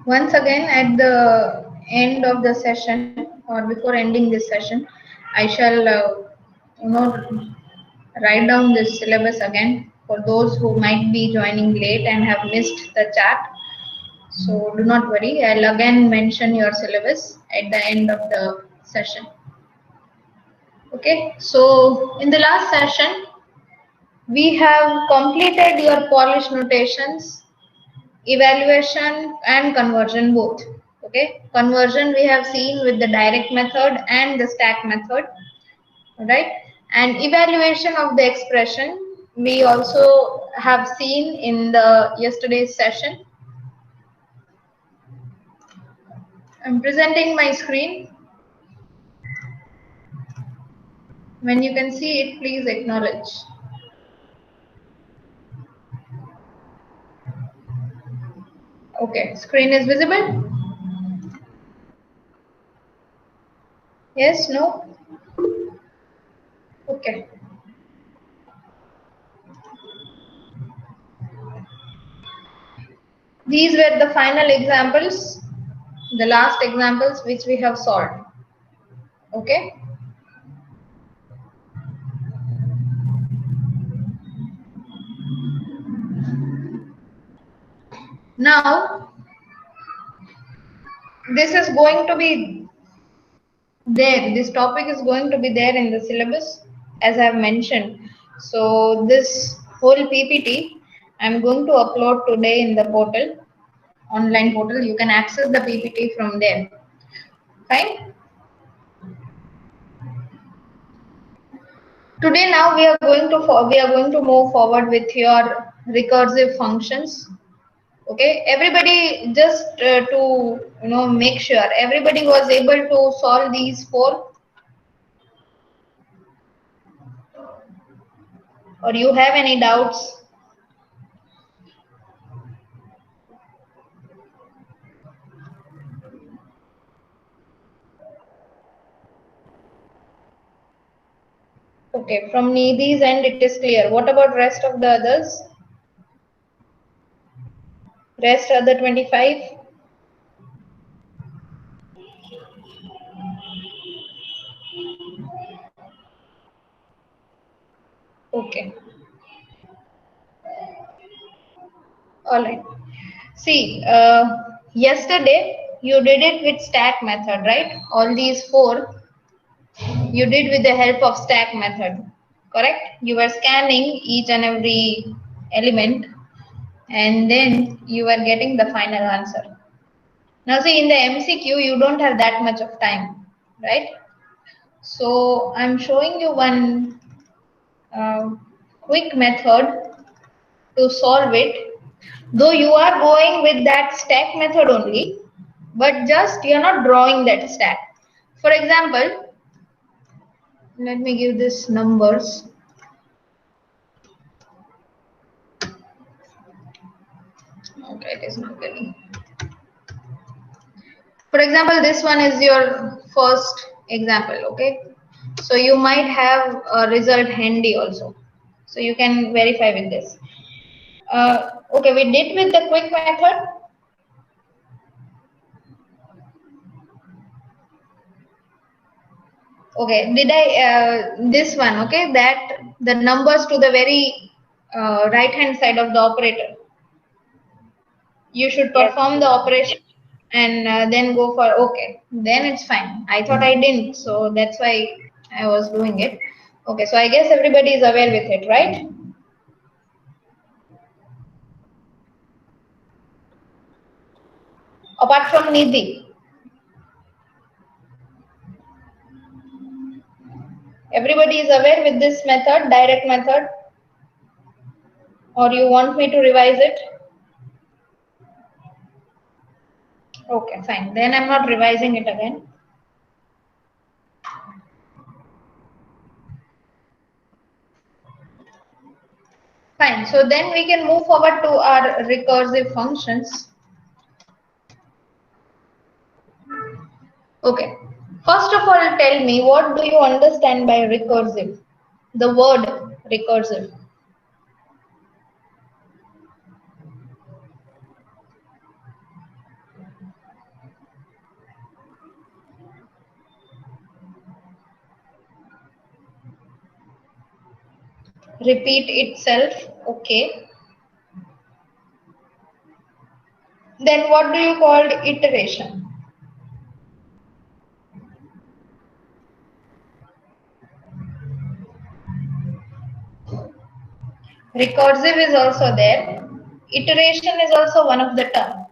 Once again, at the end of the session or before ending this session, I shall write down this syllabus again for those who might be joining late and have missed the chat. So do not worry, I'll again mention your syllabus at the end of the session. Okay, so in the last session, we have completed your Polish notations, evaluation and conversion both. Okay, conversion we have seen with the direct method and the stack method, right? And evaluation of the expression we also have seen in the yesterday's session. I'm presenting my screen. When you can see it, please acknowledge. Okay, screen is visible? Yes, no? Okay. These were the final examples, the last examples which we have solved. Okay. Now, this is going to be there. This topic is going to be there in the syllabus, as I have mentioned. So, this whole PPT, I'm going to upload today in the portal, online portal. You can access the PPT from there. Fine. Today, now we are going to move forward with your recursive functions. Okay, everybody, just to make sure everybody was able to solve these four, or you have any doubts? Okay, from Nidhi's end it is clear. What about rest of the others? Rest other 25? Okay. All right. See, yesterday you did it with stack method, right? All these four you did with the help of stack method, correct? You were scanning each and every element and then you are getting the final answer. Now see, in the MCQ you don't have that much of time, right? So I'm showing you one quick method to solve it, though you are going with that stack method only, but just you're not drawing that stack. For example, let me give this numbers. Okay, it is not getting. For example, this one is your first example, okay? So you might have a result handy also. So you can verify with this. Okay, we did with the quick method. Okay, did I, this one, okay, that the numbers to the very right hand side of the operator. You should perform the operation and then go for, okay, then it's fine. I thought I didn't, so that's why I was doing it. Okay, so I guess everybody is aware with it, right? Apart from Nidhi. Everybody is aware with this method, direct method? Or you want me to revise it? Okay, fine. Then I'm not revising it again. Fine. So then we can move forward to our recursive functions. Okay. First of all, tell me, what do you understand by recursive? The word recursive. repeat itself. Okay. Then what do you call iteration? Recursive is also there. Iteration is also one of the term.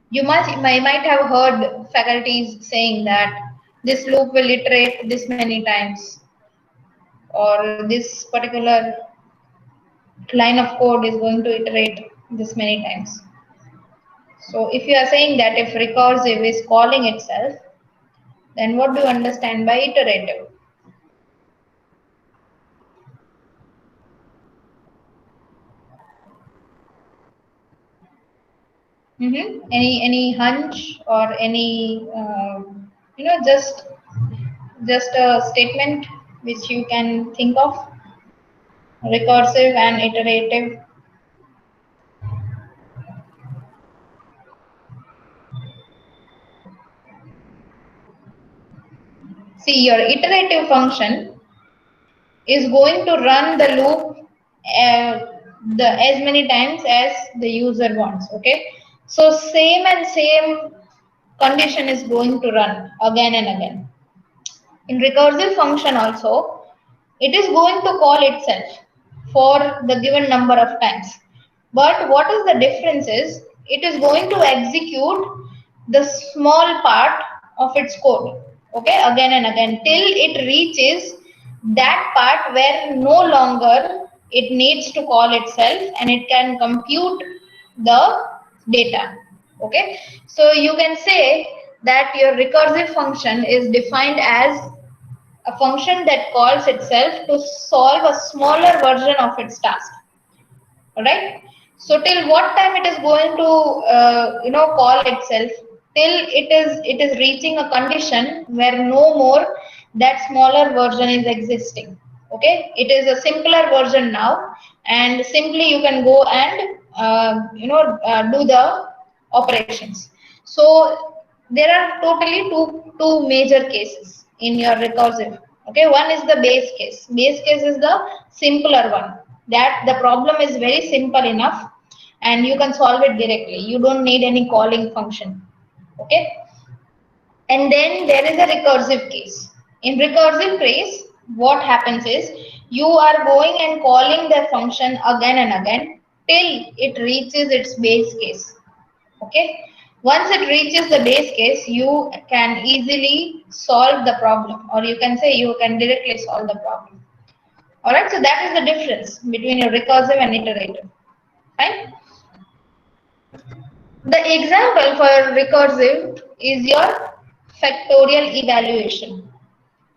You might have heard faculties saying that this loop will iterate this many times, or this particular line of code is going to iterate this many times. So if you are saying that if recursive is calling itself, then what do you understand by iterative? Any hunch or any just a statement which you can think of? Recursive and iterative. See, your iterative function is going to run the loop as many times as the user wants. Okay, so same condition is going to run again and again. In recursive function also, it is going to call itself for the given number of times. But what is the difference is it is going to execute the small part of its code, okay, again and again till it reaches that part where no longer it needs to call itself and it can compute the data. Okay, so you can say that your recursive function is defined as a function that calls itself to solve a smaller version of its task. All right. So till what time it is going to call itself, till it is reaching a condition where no more that smaller version is existing. Okay, it is a simpler version now, and simply you can go and do the operations. So there are totally two major cases in your recursive. Okay, one is the base case. Base case is the simpler one, that the problem is very simple enough and you can solve it directly. You don't need any calling function. Okay, and then there is a recursive case. In recursive case, what happens is you are going and calling the function again and again till it reaches its base case. Okay, once it reaches the base case, you can easily solve the problem, or you can say you can directly solve the problem. All right, so that is the difference between your recursive and iterative. Fine. The example for recursive is your factorial evaluation.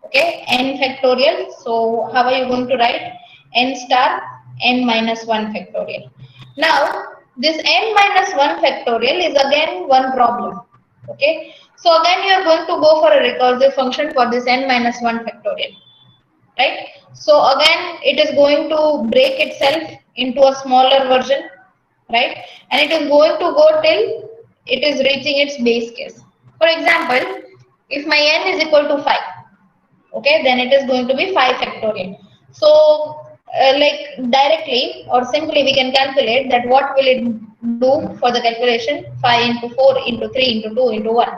Okay, n factorial. So how are you going to write? N star n minus 1 factorial. Now this n minus 1 factorial is again one problem. Okay, so again you are going to go for a recursive function for this n minus 1 factorial, right? So again it is going to break itself into a smaller version, right? And it is going to go till it is reaching its base case. For example, if my n is equal to 5, okay, then it is going to be 5 factorial. So like directly or simply we can calculate that what will it do for the calculation. 5 into 4 into 3 into 2 into 1,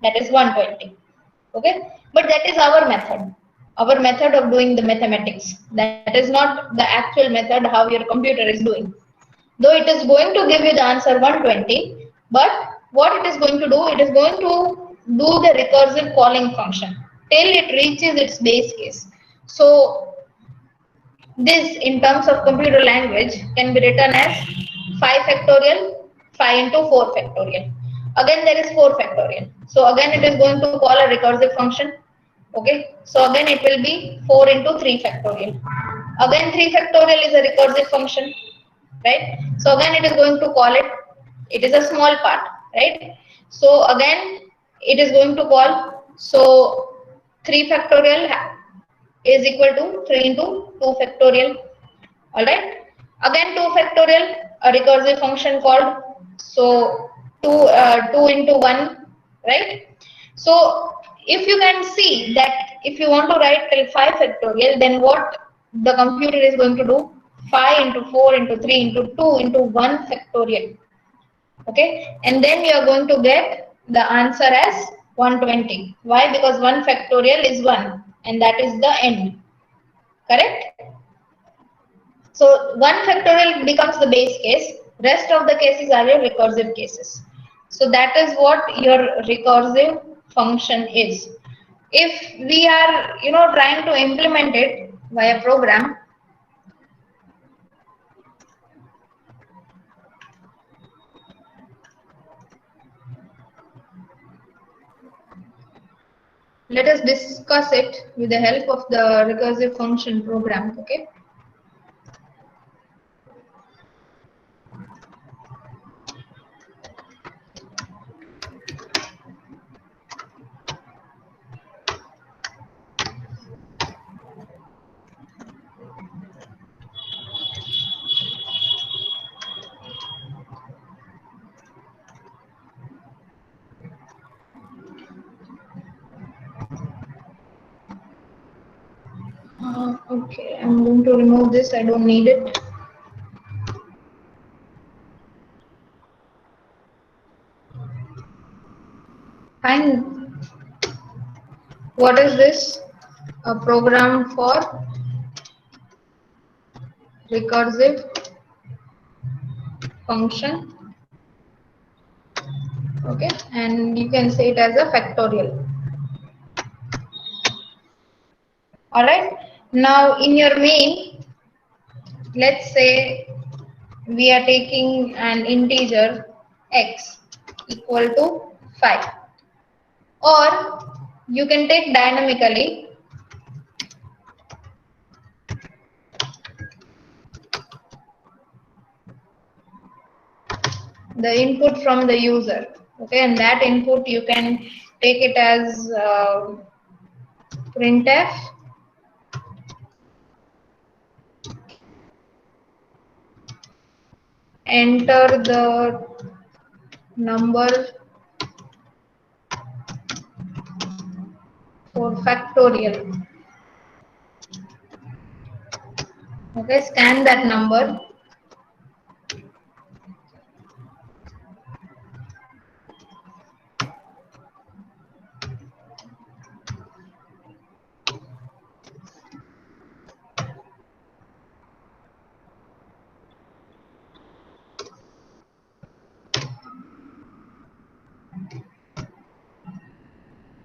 that is 120. Okay, but that is our method of doing the mathematics. That is not the actual method how your computer is doing, though it is going to give you the answer 120. But what it is going to do, it is going to do the recursive calling function till it reaches its base case. So this in terms of computer language can be written as 5 factorial, 5 into 4 factorial. Again there is 4 factorial, so again it is going to call a recursive function. Okay, so again it will be 4 into 3 factorial. Again 3 factorial is a recursive function, right? So again it is going to call it. It is a small part, right? So again it is going to call. So 3 factorial is equal to 3 into 2 factorial. All right. Again 2 factorial, a recursive function called. So 2 into 1, right? So if you can see that if you want to write till 5 factorial, then what the computer is going to do 5 into 4 into 3 into 2 into 1 factorial. Okay, and then you are going to get the answer as 120. Why? Because 1 factorial is 1 and that is the end. Correct? So 1 factorial becomes the base case. Rest of the cases are your recursive cases. So that is what your recursive function is. If we are, trying to implement it via program, let us discuss it with the help of the recursive function program. Okay. Okay, I'm going to remove this. I don't need it. Fine. What is this? A program for recursive function. Okay, and you can say it as a factorial. All right. Now in your main, let's say we are taking an integer x equal to 5, or you can take dynamically the input from the user. Okay, and that input you can take it as printf enter the number for factorial. Okay, scan that number.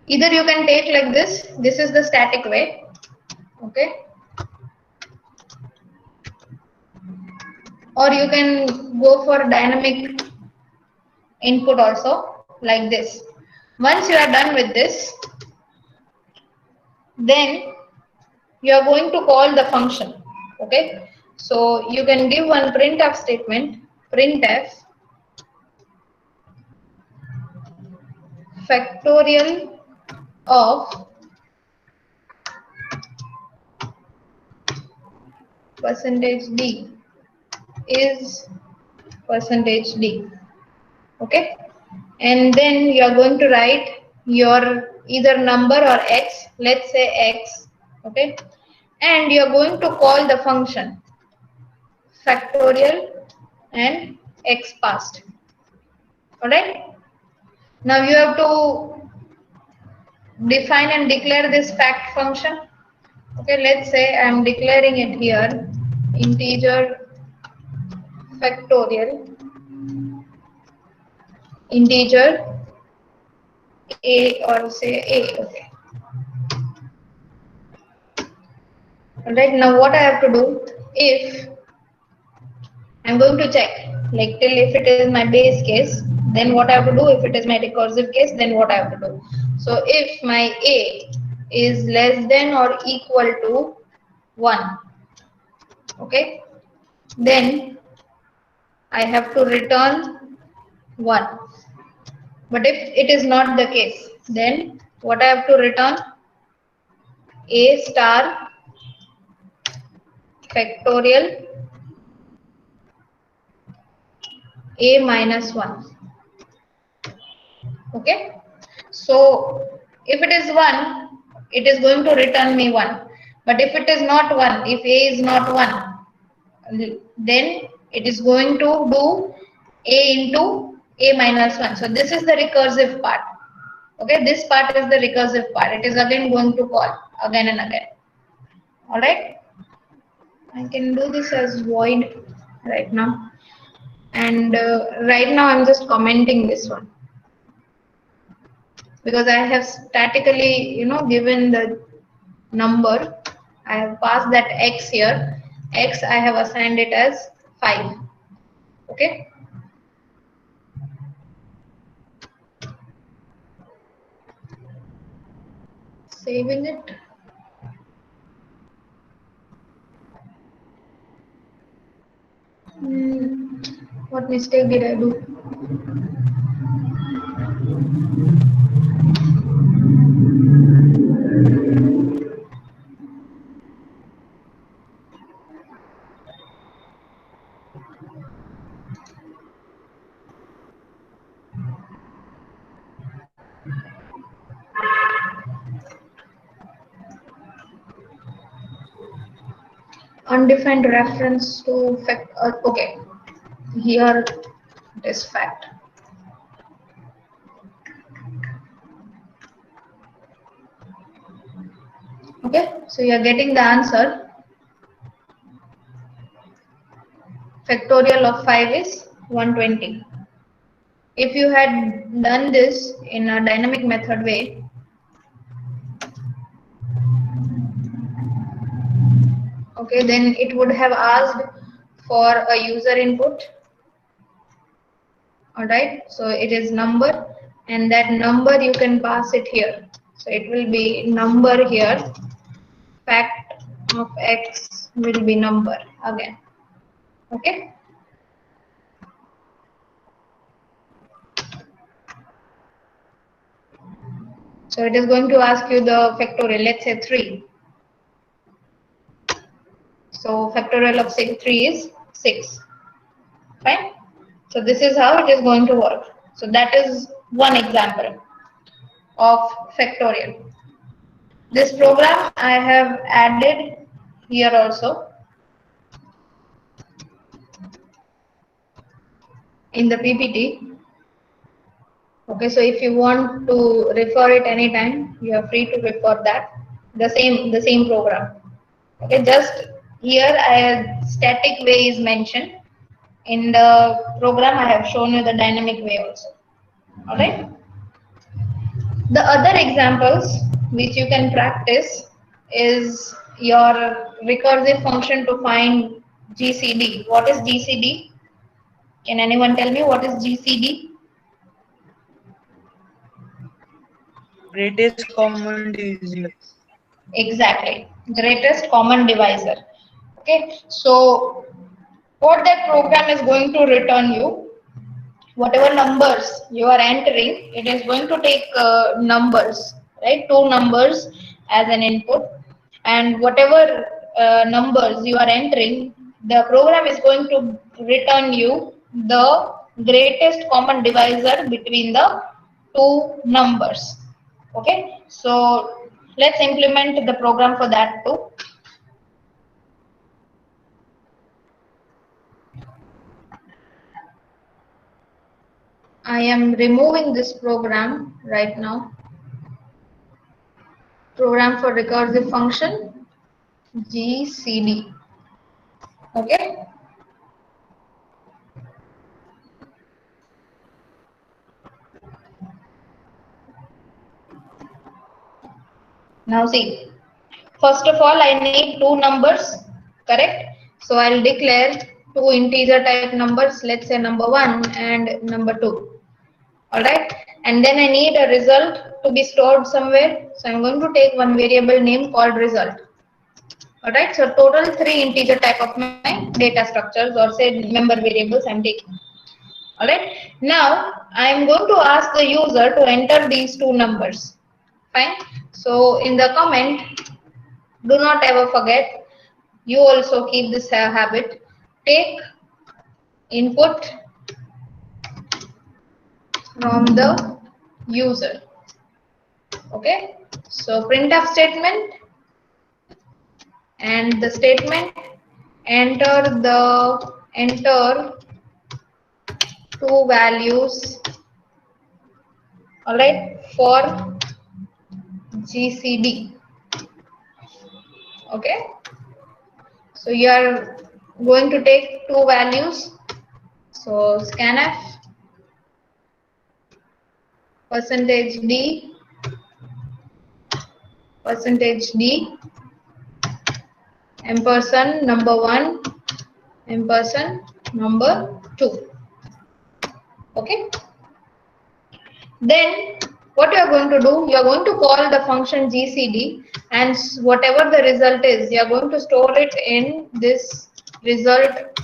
Either you can take like this is the static way. Okay, or you can go for dynamic input also like this. Once you are done with this, then you are going to call the function. Okay, so you can give one printf statement, printf factorial of %d is %d. Okay, and then you are going to write your either number or x, let's say x. Okay, and you are going to call the function factorial and x passed. All right, now you have to define and declare this fact function. Okay, let's say I am declaring it here, integer factorial, integer a, or say a. Okay, all right, now what I have to do, if I'm going to check like till if it is my base case, then what I have to do, if it is my recursive case, then what I have to do. So if my a is less than or equal to 1, okay, then I have to return 1. But if it is not the case, then what I have to return, a star factorial a minus 1. Okay, so if it is 1, it is going to return me 1. But if it is not 1, if A is not 1, then it is going to do A into A minus 1. So this is the recursive part. Okay, this part is the recursive part. It is again going to call again and again. Alright, I can do this as void right now. And right now I'm just commenting this one, because I have statically, given the number. I have passed that x here. X I have assigned it as 5. Okay. Saving it. What mistake did I do? Undefined reference to fact. Okay, here this fact. Okay, so you are getting the answer. Factorial of 5 is 120. If you had done this in a dynamic method way, okay, then it would have asked for a user input. Alright, so it is number, and that number you can pass it here. So it will be number here. Fact of x will be number again. Okay. So it is going to ask you the factorial. Let's say 3. So factorial of 3 is 6. Fine. So this is how it is going to work. So that is one example of factorial. This program I have added here also in the PPT. Okay, so if you want to refer it anytime, you are free to refer that. The same program. Okay, just here a static way is mentioned. In the program I have shown you the dynamic way also. Alright. The other examples which you can practice is your recursive function to find GCD. What is GCD? Can anyone tell me what is GCD? Greatest common divisor. Exactly, greatest common divisor. Okay, so what that program is going to return you, whatever numbers you are entering, it is going to take numbers, right? 2 numbers as an input, and whatever numbers you are entering, the program is going to return you the greatest common divisor between the 2 numbers. Okay, so let's implement the program for that too. I am removing this program right now. Program for recursive function GCD. Okay. Now see, first of all I need 2 numbers, correct? So I'll declare 2 integer type numbers, let's say number 1 and number 2. Alright, and then I need a result to be stored somewhere. So I'm going to take one variable name called result. Alright, so total 3 integer type of my data structures, or say member variables I'm taking. Alright, now I am going to ask the user to enter these 2 numbers. Fine. So in the comment, do not ever forget, you also keep this habit. Take input from the user. Okay. So printf statement, and the statement, enter two values, all right, for GCD. Okay, so you are going to take two values. So scanf %d %d ampersand number 1 ampersand number 2. Okay, then what you are going to do, you are going to call the function GCD, and whatever the result is, you are going to store it in this result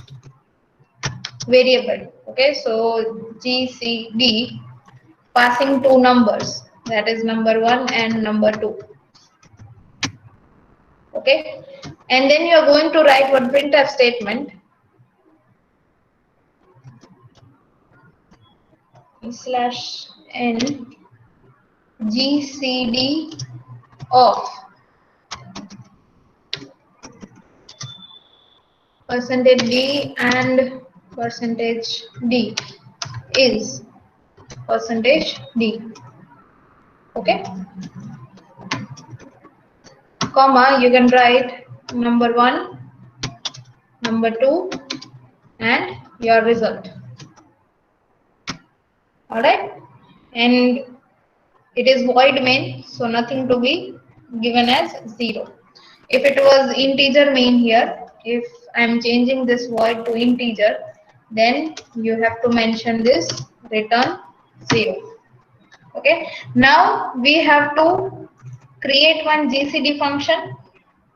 variable. Okay, so GCD passing two numbers, that is number 1 and number 2. Okay, and then you are going to write one printf statement /n GCD of %d and %d is %d. Okay, comma, you can write number 1, number 2 and your result. All right, and it is void main, so nothing to be given as 0. If it was integer main here, if I am changing this void to integer, then you have to mention this return 0. Okay, now we have to create one GCD function.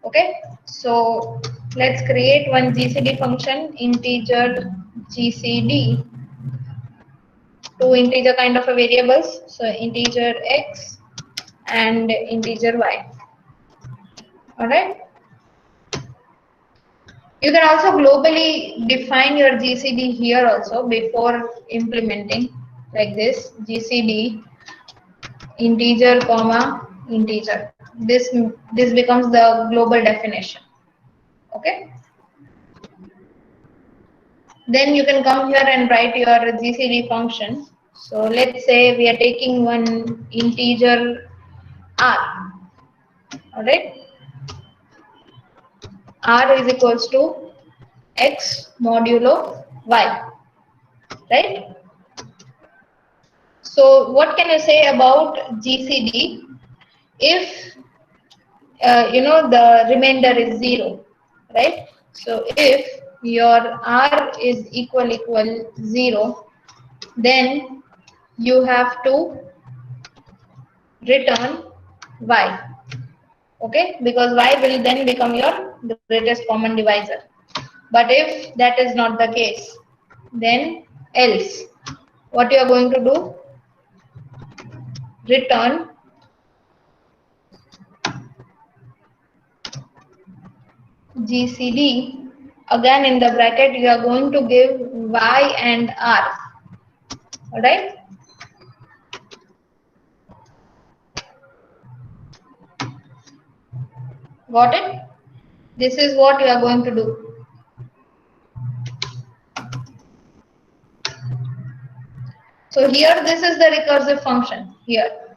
Okay, so let's create one GCD function, integer GCD, two integer kind of a variables, so integer x and integer y. All right, you can also globally define your GCD here also before implementing, like this GCD integer comma integer. This becomes the global definition. Okay, then you can come here and write your GCD function. So let's say we are taking one integer r. All right, r is equals to x modulo y, right? So what can you say about GCD if the remainder is 0, right? So if your r is equal 0, then you have to return y. Okay, because y will then become your greatest common divisor. But if that is not the case, then else what you are going to do, return GCD, again in the bracket you are going to give y and r. All right, got it? This is what you are going to do. So here this is the recursive function here.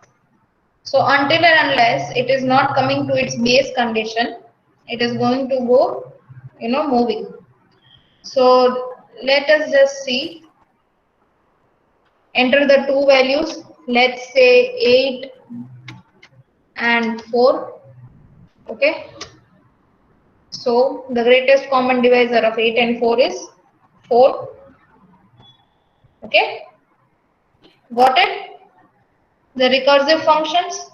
So until and unless it is not coming to its base condition, it is going to go, moving. So let us just see. Enter the two values. Let's say 8 and 4. Okay. So the greatest common divisor of 8 and 4 is 4. Okay. Got it? The recursive functions.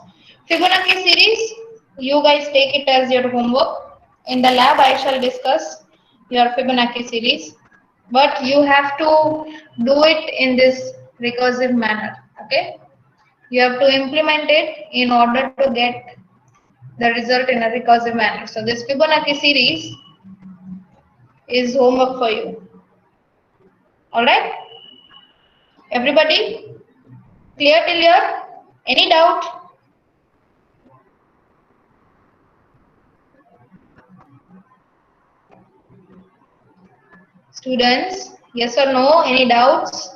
Fibonacci series, you guys take it as your homework. In the lab, I shall discuss your Fibonacci series, but you have to do it in this recursive manner. Okay, you have to implement it in order to get the result in a recursive manner. So this Fibonacci series is homework for you. All right, everybody, clear till here? Any doubt? Students, yes or no? Any doubts?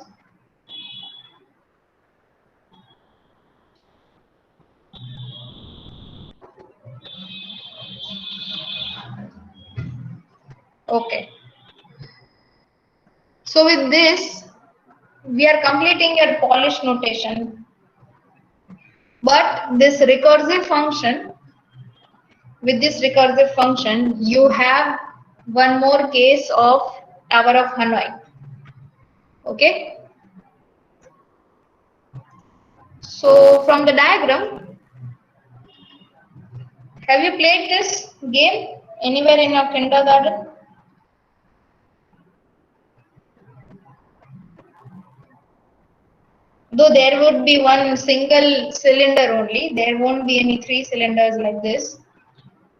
Okay. So with this, we are completing your Polish notation. But this recursive function, with this recursive function, you have one more case of Tower of Hanoi. Okay. So from the diagram, have you played this game anywhere in your kindergarten? Though there would be one single cylinder only, there won't be any three cylinders like this.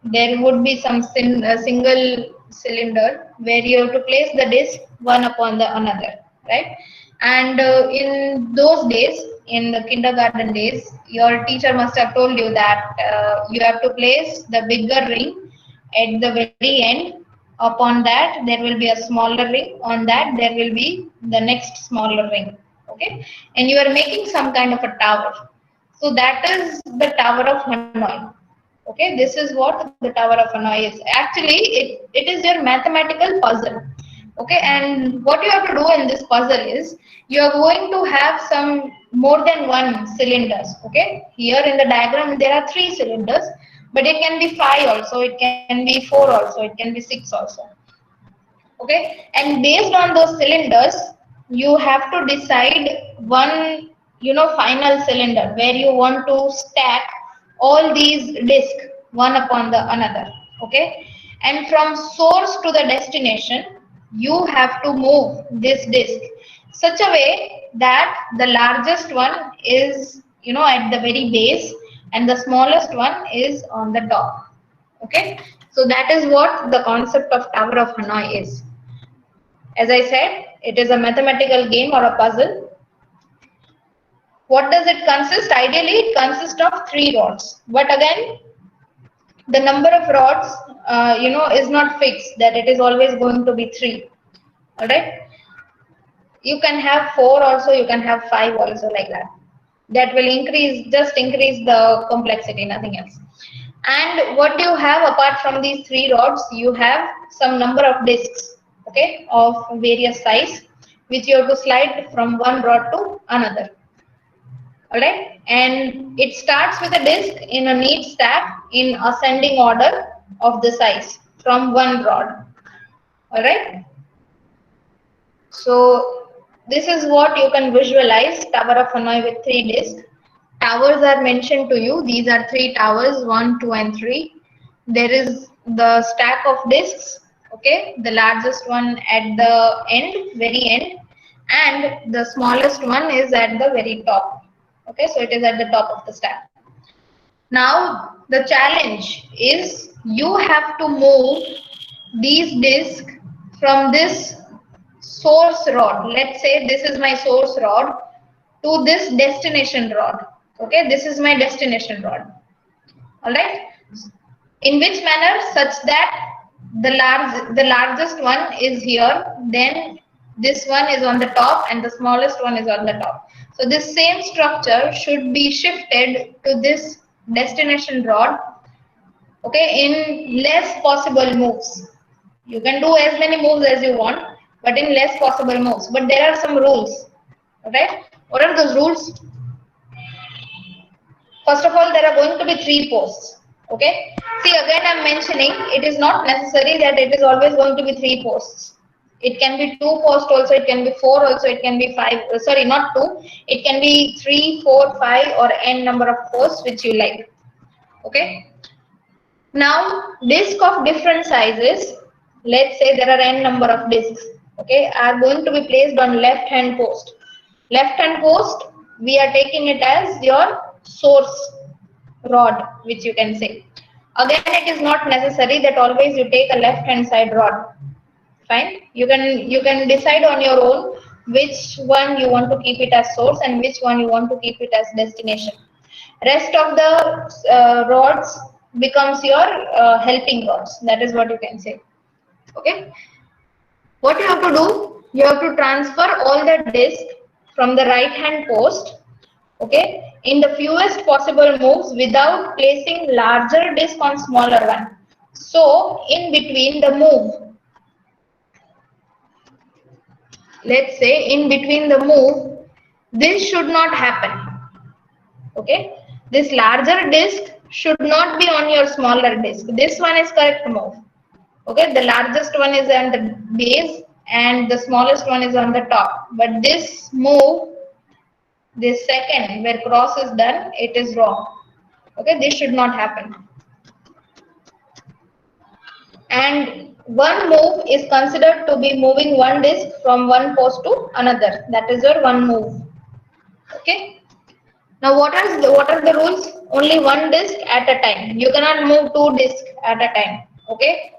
There would be some single cylinder where you have to place the disc one upon the another, right? And in those days, in the kindergarten days, your teacher must have told you that you have to place the bigger ring at the very end. Upon that, there will be a smaller ring. On that, there will be the next smaller ring. Okay, and you are making some kind of a tower. So that is the Tower of Hanoi. Okay, this is what the Tower of Hanoi is. Actually, it is your mathematical puzzle. Okay, and what you have to do in this puzzle is you are going to have some more than one cylinders. Okay, here in the diagram there are three cylinders, but it can be five also, it can be four also, it can be six also. Okay, and based on those cylinders, you have to decide one, final cylinder where you want to stack all these discs one upon the another. Okay, and from source to the destination, you have to move this disc such a way that the largest one is, at the very base, and the smallest one is on the top. Okay, so that is what the concept of Tower of Hanoi is. As I said, it is a mathematical game or a puzzle. What does it consist? Ideally, it consists of three rods. But again, the number of rods, is not fixed, that it is always going to be three. All right. You can have four also, you can have five also, like that. That will just increase the complexity, nothing else. And what do you have apart from these three rods? You have some number of discs, okay, of various size, which you have to slide from one rod to another. All right, and it starts with a disc in a neat stack in ascending order of the size from one rod. All right. So this is what you can visualize Tower of Hanoi with three discs. Towers are mentioned to you. These are three towers, 1, 2, and 3. There is the stack of discs, okay, the largest one at the end, very end, and the smallest one is at the very top. Okay, so it is at the top of the stack. Now the challenge is you have to move these discs from this source rod. Let's say this is my source rod to this destination rod. Okay, this is my destination rod. All right. In which manner? Such that the largest one is here, then this one is on the top, and the smallest one is on the top. So this same structure should be shifted to this destination rod, okay, in less possible moves. You can do as many moves as you want, but in less possible moves. But there are some rules. Right? What are those rules? First of all, there are going to be three posts. Okay. See, again, I'm mentioning it is not necessary that it is always going to be three posts. It can be two posts also, it can be four also, it can be five. Sorry, not two. It can be 3, 4, 5, or n number of posts which you like. Okay. Now, disc of different sizes, let's say there are n number of discs, okay, are going to be placed on left hand post. Left hand post, we are taking it as your source rod, which you can say. Again, it is not necessary that always you take a left hand side rod. Fine. You can decide on your own which one you want to keep it as source and which one you want to keep it as destination. Rest of the rods becomes your helping rods. That is what you can say. Okay. What you have to do, you have to transfer all the disk from the right hand post, okay, in the fewest possible moves without placing larger disk on smaller one. So in between the move, let's say in between the move, this should not happen. Okay, this larger disk should not be on your smaller disk. This one is correct move. Okay, the largest one is on the base and the smallest one is on the top. But this move, this second where cross is done, it is wrong. Okay, this should not happen. And one move is considered to be moving one disk from one post to another. That is your one move. Okay. Now what are the rules? Only one disk at a time. You cannot move two disks at a time. Okay.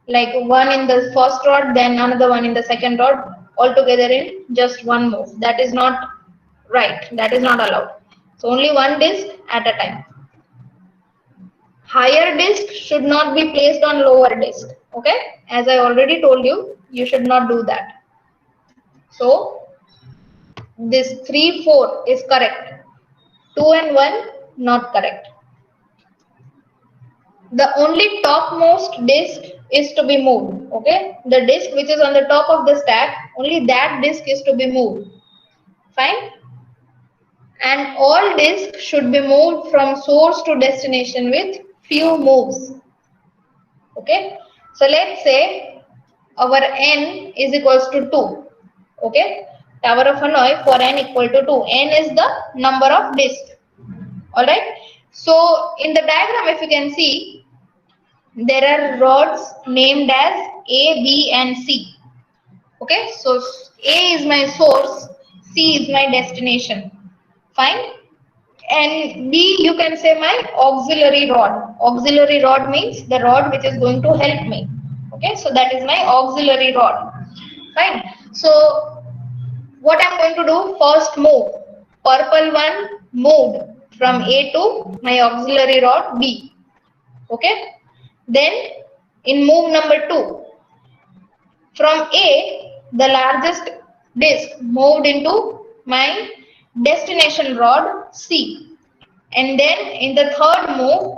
Like one in the first rod, then another one in the second rod, all together in just one move. That is not right. That is not allowed. So only one disk at a time. Higher disk should not be placed on lower disk. Okay, as I already told you, you should not do that. So this 3 4 is correct, 2 and 1 not correct. The only topmost disk is to be moved. Okay, the disk which is on the top of the stack, only that disk is to be moved. Fine. And all disks should be moved from source to destination with few moves. Okay, so let's say our n is equals to 2. Okay, Tower of Hanoi for n equal to 2. N is the number of disks. Alright, so in the diagram, if you can see, there are rods named as A, B, and C. Okay, so A is my source, C is my destination. Fine. And B, you can say my auxiliary rod. Auxiliary rod means the rod which is going to help me. Okay, so that is my auxiliary rod. Fine. So what I'm going to do, first move. Purple one moved from A to my auxiliary rod B. Okay. Then in move number 2, from A, the largest disk moved into my destination rod C. And then in the third move,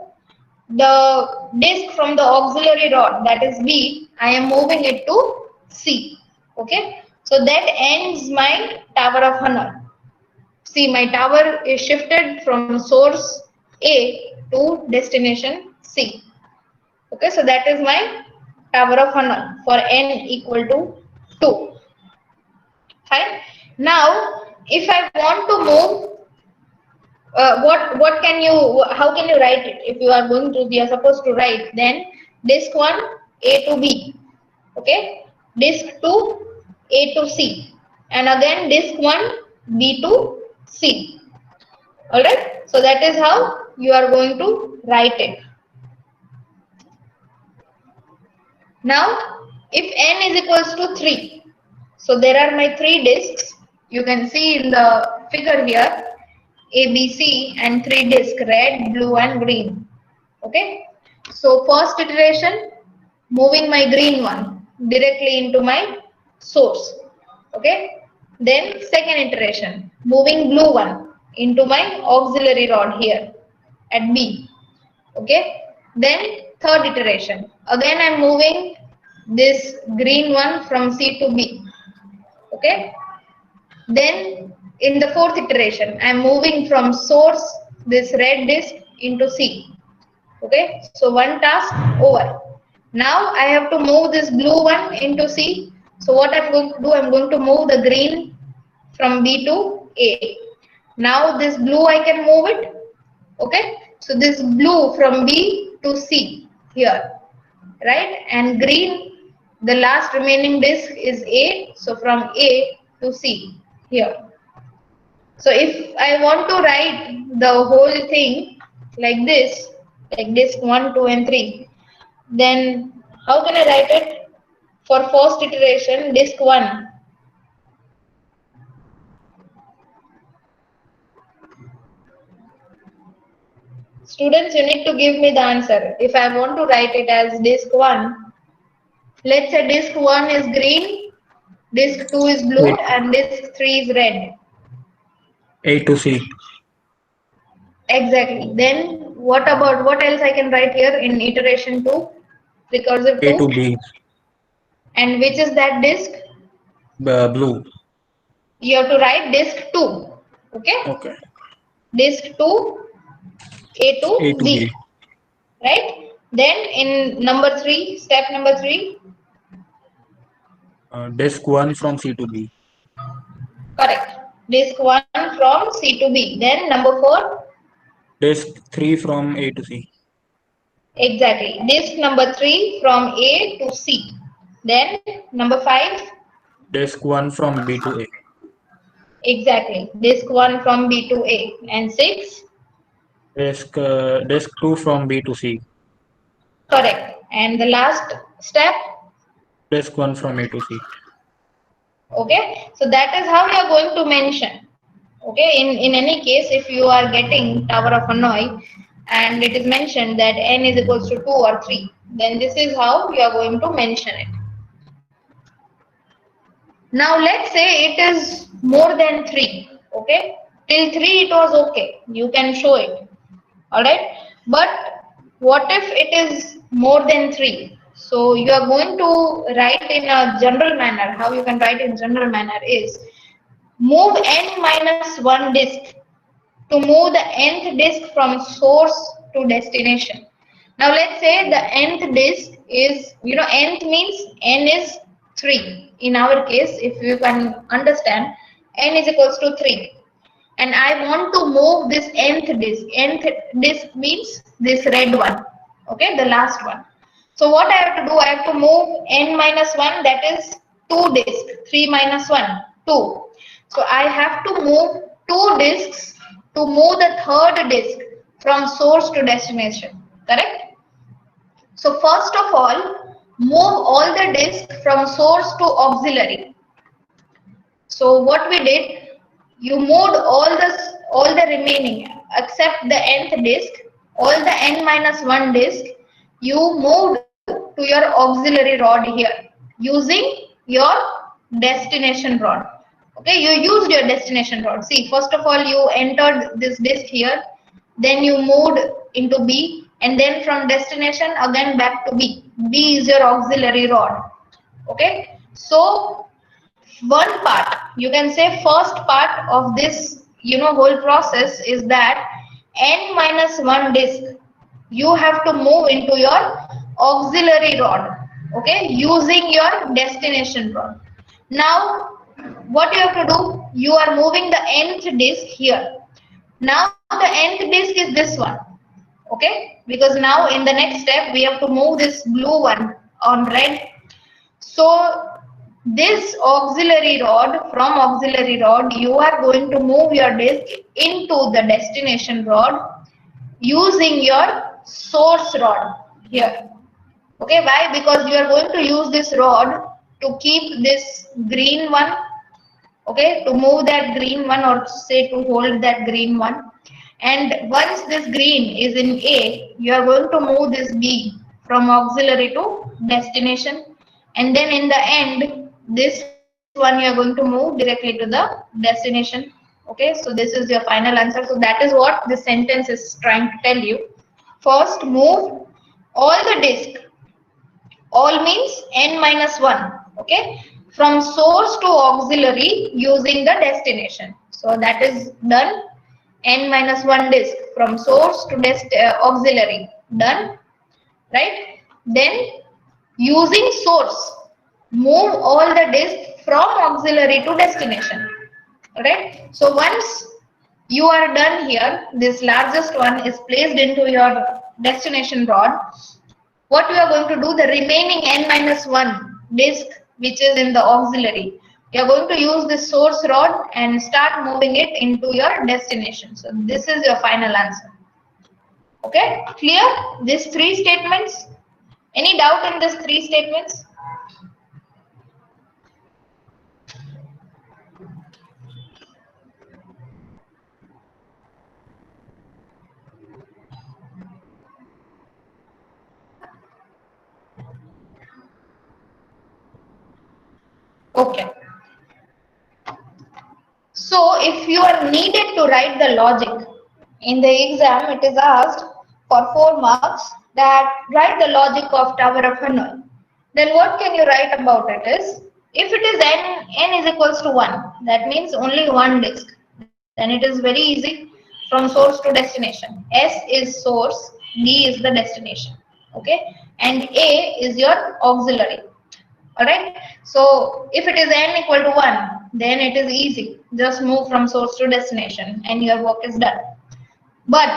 the disk from the auxiliary rod, that is B, I am moving it to C. Okay. So that ends my Tower of Hanoi. See, my tower is shifted from source A to destination C. Okay, so that is my Tower of Hanoi for n equal to 2. Fine. Now, if I want to move, what can you? How can you write it? If you are going to, you are supposed to write then disk 1 A to B. Okay, disk 2 A to C, and again disk 1 B to C. All right. So that is how you are going to write it. Now, if n is equals to 3, so there are my 3 disks. You can see in the figure here, A, B, C, and 3 disks, red, blue, and green. Okay. So first iteration, moving my green one directly into my source. Okay. Then second iteration, moving blue one into my auxiliary rod here at B. Okay. Then third iteration, again I am moving this green one from C to B. Okay. Then in the fourth iteration, I am moving from source, this red disk, into C. Okay. So one task over. Now I have to move this blue one into C. So what I'm going to do, I'm going to move the green from B to A. Now this blue I can move it. Okay. So this blue from B to C here, right? And green, the last remaining disk is A. So from A to C here. So if I want to write the whole thing like this, like disk 1, 2, and 3, then how can I write it? For first iteration, disk 1. Students, you need to give me the answer. If I want to write it as disk 1, let's say disk 1 is green Disk 2 is blue and disk 3 is red. A to C. Exactly. Then what else I can write here in iteration 2? Recursive A to 2. B. And which is that disk? Blue. You have to write disk 2. Okay? Okay. Disk 2 A A to to B. B. Right? Then in number 3, step number 3. Disk 1 from C to B. Correct. Disk 1 from C to B. Then number 4. Disk 3 from A to C. Exactly. Disk number 3 from A to C. Then number 5. Disk 1 from B to A. Exactly. Disk 1 from B to A. And 6. Disk 2 from B to C. Correct. And the last step. Disk 1 from A to C. Okay. So that is how you are going to mention. Okay. In any case, if you are getting Tower of Hanoi and it is mentioned that n is equals to 2 or 3, then this is how you are going to mention it. Now let's say it is more than 3. Okay. Till 3 it was okay. You can show it. Alright. But what if it is more than 3? So you are going to write in a general manner. How you can write in general manner is move n minus 1 disk to move the nth disk from source to destination. Now let's say the nth disk is, nth means n is 3. In our case, if you can understand, n is equals to 3. And I want to move this nth disk. Nth disk means this red one. Okay, the last one. So what I have to do, I have to move n minus 1, that is 2 disk. 3 minus 1, 2. So I have to move 2 disks to move the third disk from source to destination. Correct? So first of all, move all the disks from source to auxiliary. So what we did, you moved all the remaining except the nth disk, all the n minus 1 disk, you moved to your auxiliary rod here using your destination rod. Okay, you used your destination rod. See, first of all, you entered this disk here, then you moved into B, and then from destination again back to B. B is your auxiliary rod. Okay, so one part, you can say first part of this whole process is that n minus 1 disk you have to move into your auxiliary rod, okay, using your destination rod. Now what you have to do, you are moving the nth disk here. Now the nth disk is this one, okay, because now in the next step we have to move this blue one on red. So this auxiliary rod, from auxiliary rod, you are going to move your disk into the destination rod using your source rod here. Okay, why? Because you are going to use this rod to keep this green one, okay, to move that green one, or say to hold that green one. And once this green is in A, you are going to move this B from auxiliary to destination. And then in the end, this one you are going to move directly to the destination. Okay, so this is your final answer. So that is what this sentence is trying to tell you. First, move all the disk, all means n minus 1, okay, from source to auxiliary using the destination. So that is done. N minus 1 disk from source to auxiliary, done, right? Then using source, move all the disk from auxiliary to destination, right? So once you are done here, this largest one is placed into your destination rod. What we are going to do, the remaining n minus 1 disk which is in the auxiliary, you are going to use this source rod and start moving it into your destination. So this is your final answer. Okay, clear? These 3 statements. Any doubt in these 3 statements? Okay. if you are needed to write the logic in the exam, it is asked for 4 marks that write the logic of Tower of Hanoi. Then what can you write about it is, if it is n is equals to 1, that means only one disk. Then it is very easy from source to destination. S is source, D is the destination. Okay, and A is your auxiliary. Alright, so if it is n equal to 1, then it is easy. Just move from source to destination and your work is done. But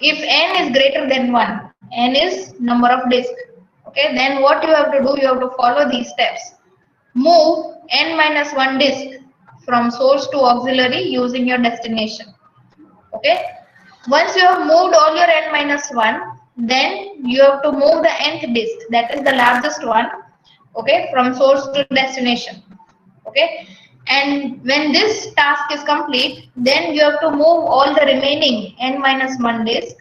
if n is greater than 1, n is number of disks. Okay, then what you have to do, you have to follow these steps. Move n minus 1 disk from source to auxiliary using your destination. Okay, once you have moved all your n minus 1, then you have to move the nth disk, that is the largest one, okay, from source to destination. Okay, and when this task is complete, then you have to move all the remaining n minus 1 disk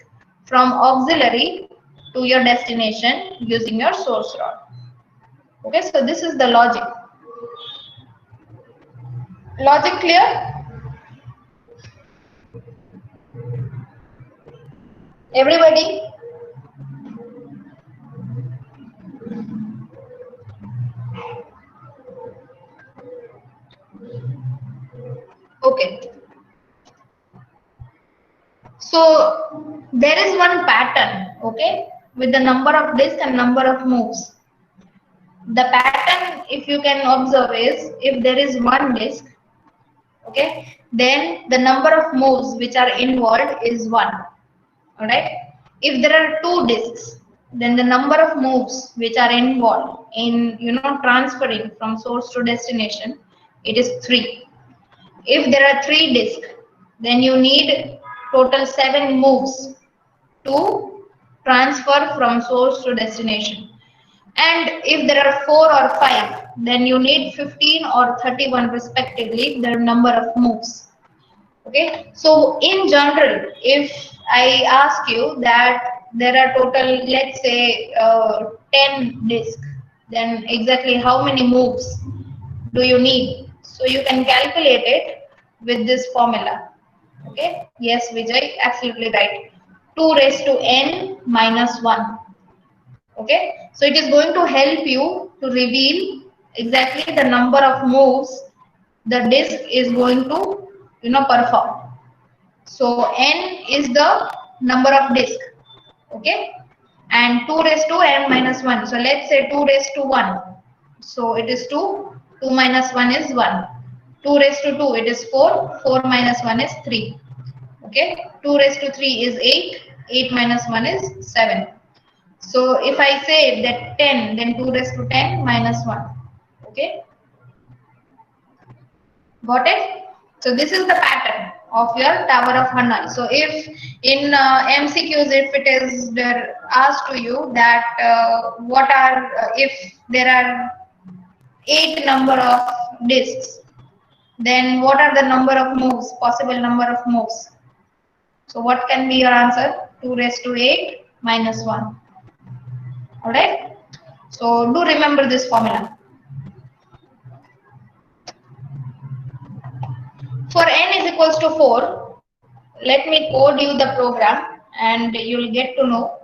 from auxiliary to your destination using your source rod. Okay, so this is the logic. Logic clear? Everybody? Okay. So there is one pattern, okay, with the number of disks and number of moves. The pattern, if you can observe, is if there is one disk, okay, then the number of moves which are involved is 1. Alright. If there are 2 disks, then the number of moves which are involved in transferring from source to destination, it is 3. If there are 3 disks, then you need total 7 moves to transfer from source to destination. And if there are 4 or 5, then you need 15 or 31 respectively, the number of moves. Okay, so in general, if I ask you that there are total, let's say 10 disks, then exactly how many moves do you need? So you can calculate it with this formula. Okay, yes, Vijay, absolutely right. 2 raised to n minus 1. Okay, so it is going to help you to reveal exactly the number of moves the disk is going to perform. So n is the number of disk, okay, and 2 raised to n minus 1. So let's say 2 raised to 1. So it is 2. 2 minus 1 is 1. 2 raised to 2, it is 4. 4 minus 1 is 3. Okay, 2 raised to 3 is 8. 8 minus 1 is 7. So if I say that 10, then 2 raised to 10 minus 1. Okay, got it? So this is the pattern of your Tower of Hanoi. So if in MCQs, if it is asked to you that what are if there are 8 number of disks, then what are the number of moves, possible number of moves? So what can be your answer? 2 raised to 8 minus 1. Alright. So do remember this formula. For n is equals to 4, let me code you the program and you'll get to know.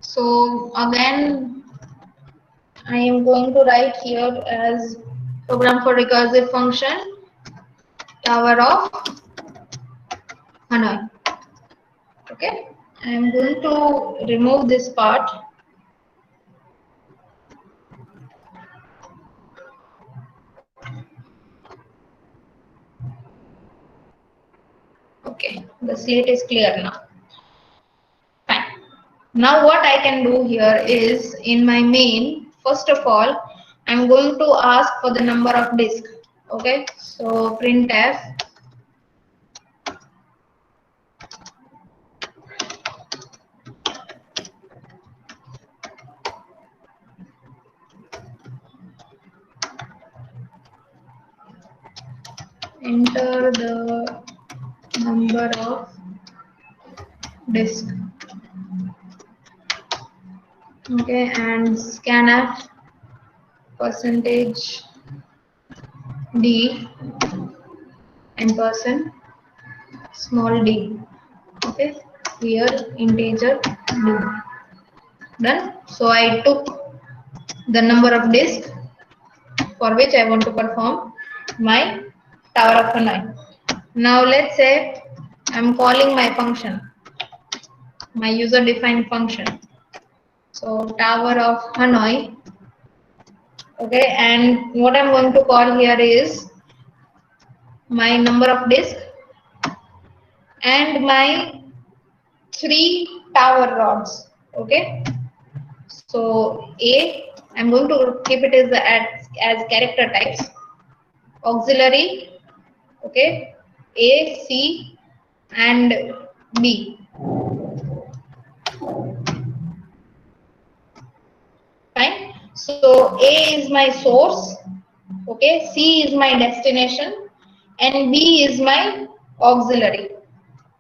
So again, I am going to write here as program for recursive function Tower of Hanoi. Okay, I am going to remove this part. Okay, the slate is clear now. Fine. Now what I can do here is in my main, first of all, I'm going to ask for the number of disks. Okay, so printf enter the number of disk. Okay, and scanf percentage D and person small d. Okay, here integer d. Done. So I took the number of disks for which I want to perform my Tower of Hanoi. Now let's say I'm calling my function, my user defined function. So Tower of Hanoi. Okay, and what I'm going to call here is my number of disks and my 3 tower rods. Okay, so A, I'm going to keep it as character types. Auxiliary, okay, A, C, and B. Fine. So A is my source, okay, C is my destination, and B is my auxiliary.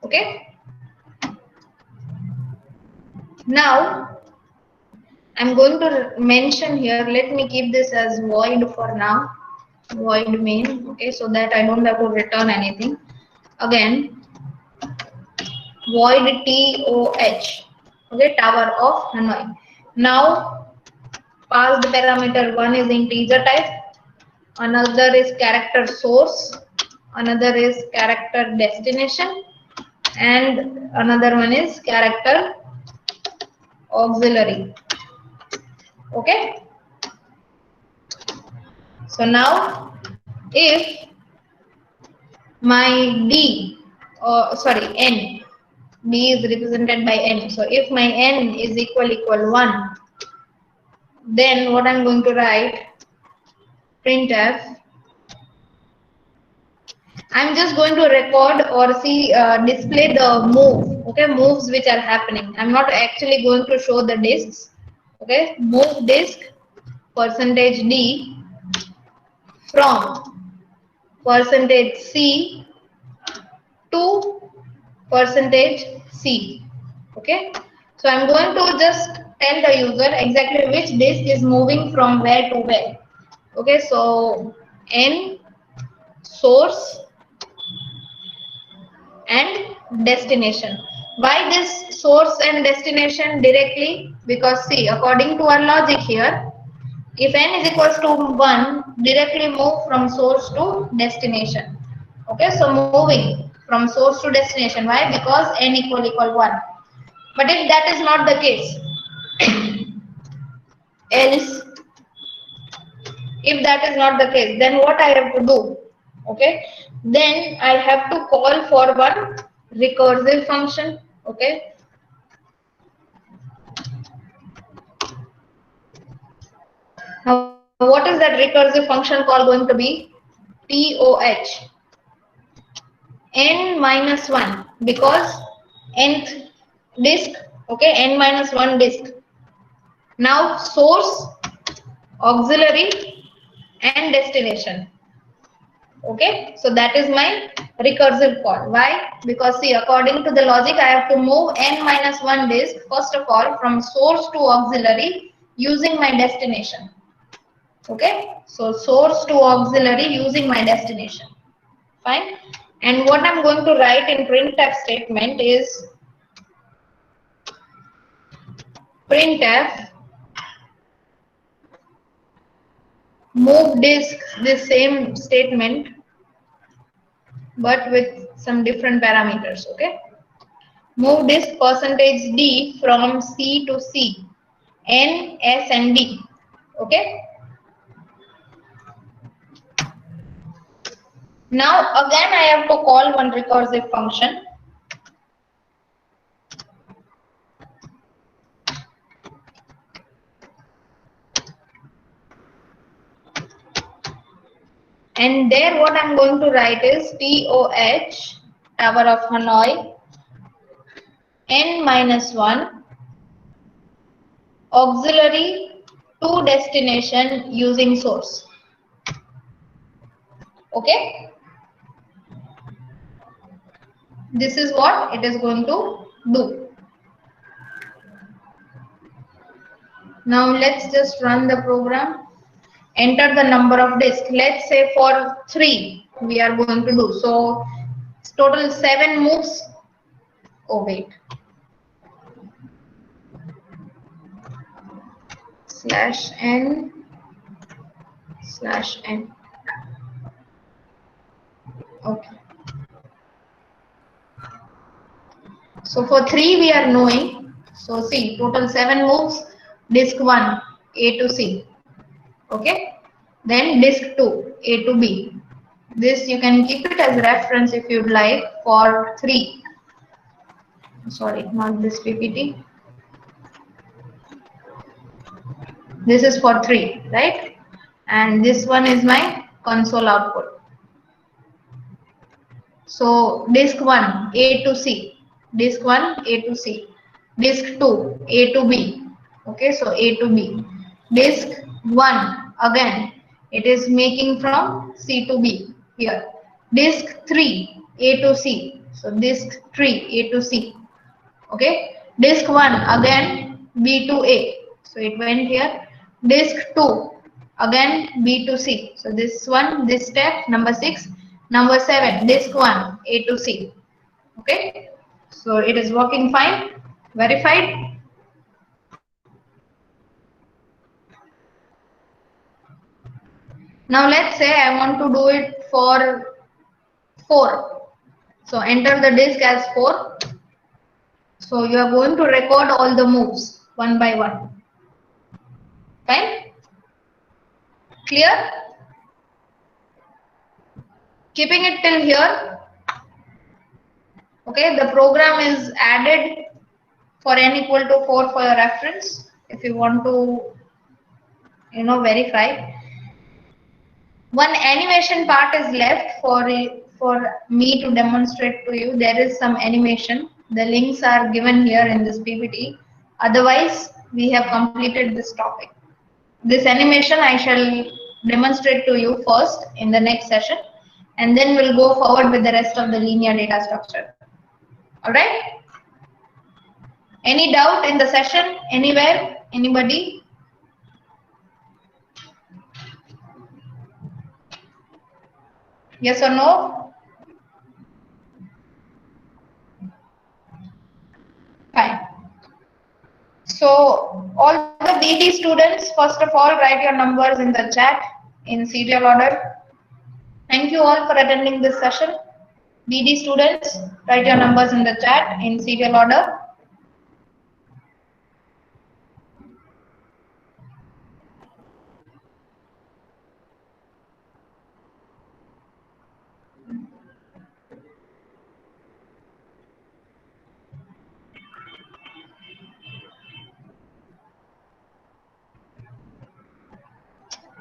Okay. Now I'm going to mention here. Let me keep this as void for now. Void main. Okay, so that I don't have to return anything. Again, void TOH. Okay, Tower of Hanoi. Now, passed parameter one is integer type, another is character source, another is character destination, and another one is character auxiliary. Okay. So now, if my D, or sorry, N, D is represented by N. So if my N is equal 1, then what I'm going to write, printf, I'm just going to record or see display the move, okay, moves which are happening. I'm not actually going to show the disks. Okay, move disk percentage D from percentage C to percentage C. Okay, so I'm going to just tell the user exactly which disk is moving from where to where. Okay, so N source and destination. Why this source and destination directly? Because see, according to our logic here, if n is equals to 1, directly move from source to destination. Okay, so moving from source to destination. Why? Because n equal 1. But if that is not the case, else, if that is not the case, then what I have to do? Okay, then I have to call for one recursive function. Okay, now what is that recursive function call going to be? TOH n minus 1, because nth disk, okay, n minus 1 disk. Now source, auxiliary, and destination. Okay, so that is my recursive call. Why? Because see, according to the logic, I have to move n minus 1 disk first of all from source to auxiliary using my destination. Okay, so source to auxiliary using my destination. Fine. And what I'm going to write in printf statement is printf move disk, this same statement but with some different parameters. Okay, move disk percentage D from C to C, N, S, and D. Okay, now again I have to call one recursive function. And there what I'm going to write is TOH, Tower of Hanoi, N minus 1, auxiliary to destination using source. Okay, this is what it is going to do. Now let's just run the program. Enter the number of disks. Let's say for 3 we are going to do. So total 7 moves. Oh wait. /n/n. Okay. So for 3 we are knowing. So see, total 7 moves. Disk 1 A to C. Okay. Then disk 2 A to B. This you can keep it as reference if you'd like for 3. Sorry, not this PPT. This is for 3, right? And this one is my console output. So disk 1 A to C, disk 1 A to C, disk 2 A to B. Okay, so A to B. Disk 1 again, it is making from C to B here. Disk 3 A to C, so disk 3 A to C. Okay, disk 1 again B to A, so it went here. Disk 2 again B to C, so this one, this step number 6. Number 7, disk 1 A to C. Okay, so it is working fine. Verified. Now let's say I want to do it for 4. So enter the disk as 4. So you are going to record all the moves one by one. Fine? Clear? Keeping it till here. Okay, the program is added for n equal to 4 for your reference if you want to verify. One animation part is left for me to demonstrate to you. There is some animation. The links are given here in this PPT. Otherwise, we have completed this topic. This animation I shall demonstrate to you first in the next session, and then we'll go forward with the rest of the linear data structure. All right? Any doubt in the session anywhere? Anybody? Yes or no? Fine. So all the BD students, first of all, write your numbers in the chat in serial order. Thank you all for attending this session. BD students, write your numbers in the chat in serial order.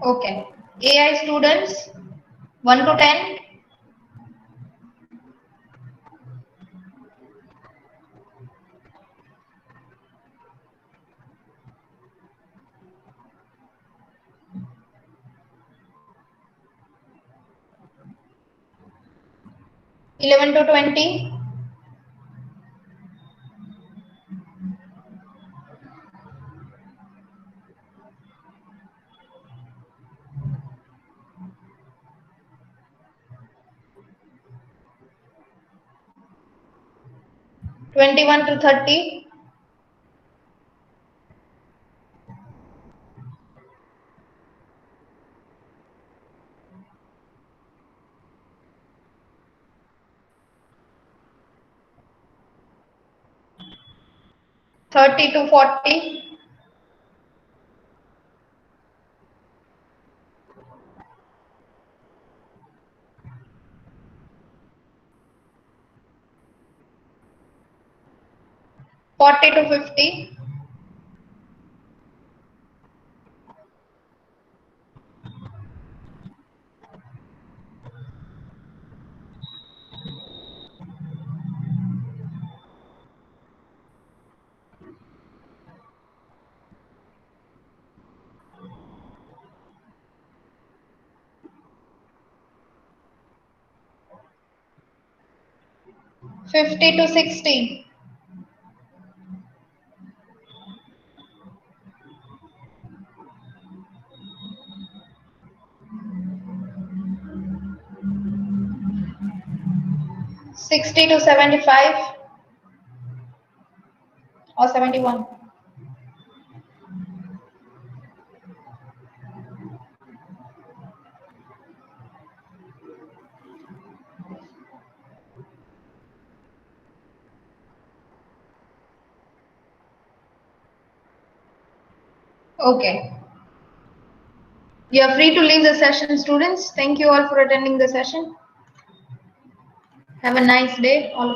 Okay. AI students, 1 to 10. (11 to 20). (21 to 30). (30 to 40). (40 to 50). 50 to 60. 60 to 75 or 71? Okay. You are free to leave the session, students. Thank you all for attending the session. Have a nice day, all of you.